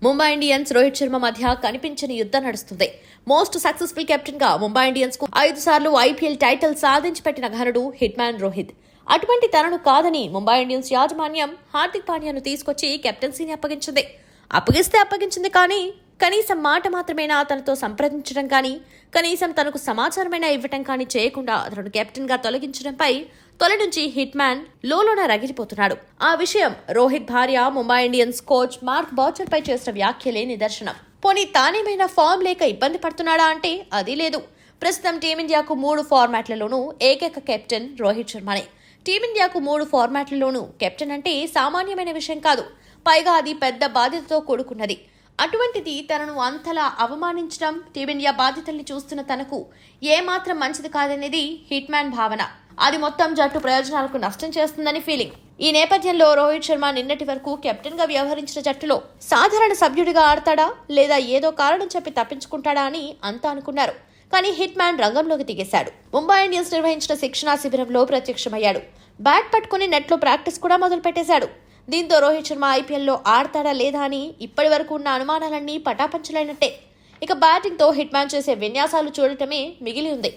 Mumbai Indians Rohit Sharma మధ్య కనిపించని యుద్ధం నడుస్తుంది. మోస్ట్ సక్సెస్ఫుల్ కెప్టెన్ గా ముంబై ఇండియన్స్ కు 5 సార్లు ఐపీఎల్ టైటిల్ సాధించి పెట్టిన ఘనుడు హిట్ మ్యాన్ రోహిత్. అటువంటి తనను కాదని ముంబై ఇండియన్స్ యాజమాన్యం హార్దిక్ పాండ్యాను తీసుకొచ్చి కెప్టెన్సీని అప్పగించింది కానీ కనీసం మాట మాత్రమేనా తనతో సంప్రదించడం కానీ కనీసం తనకు సమాచారమైనా ఇవ్వటం కానీ చేయకుండా అతను కెప్టెన్ గా తొలగించడంపై తొలి నుంచి హిట్ మ్యాన్ లోలోన రగిలిపోతున్నాడు. ఆ విషయం రోహిత్ భార్య Mumbai Indians coach Mark Boucher పై చేసిన వ్యాఖ్యలే నిదర్శనం. పోనీ తానేమైనా ఫామ్ లేక ఇబ్బంది పడుతున్నాడా అంటే అది లేదు. ప్రస్తుతం టీమిండియాకు 3 ఫార్మాట్లలోనూ ఏకైక కెప్టెన్ రోహిత్ శర్మనే. టీమిండియాకు 3 ఫార్మాట్లలోనూ కెప్టెన్ అంటే సామాన్యమైన విషయం కాదు. పైగా అది పెద్ద బాధ్యతతో కూడుకున్నది. అటువంటిది తనను అంతలా అవమానించడం టీమిండియా బాధ్యతల్ని చూస్తున్న తనకు ఏమాత్రం మంచిది కాదనేది హిట్ మ్యాన్ భావన. అది మొత్తం జట్టు ప్రయోజనాలకు నష్టం చేస్తుందని ఫీలింగ్. ఈ నేపథ్యంలో రోహిత్ శర్మ నిన్నటి వరకు కెప్టెన్ గా వ్యవహరించిన జట్టులో సాధారణ సభ్యుడిగా ఆడతాడా లేదా ఏదో కారణం చెప్పి తప్పించుకుంటాడా అని అంతా అనుకున్నారు. కానీ హిట్ మ్యాన్ రంగంలోకి దిగేశాడు. ముంబై ఇండియన్స్ నిర్వహించిన శిక్షణా శిబిరంలో ప్రత్యక్షమయ్యాడు. బ్యాట్ పట్టుకుని నెట్లో ప్రాక్టీస్ కూడా మొదలు పెట్టేశాడు. దీంతో రోహిత్ శర్మ ఐపీఎల్లో ఆడతాడా లేదా అని ఇప్పటి వరకు ఉన్న అనుమానాలన్నీ పటాపంచలైనట్టే. ఇక బ్యాటింగ్ తో హిట్ మ్యాన్ చేసే విన్యాసాలు చూడటమే మిగిలి ఉంది.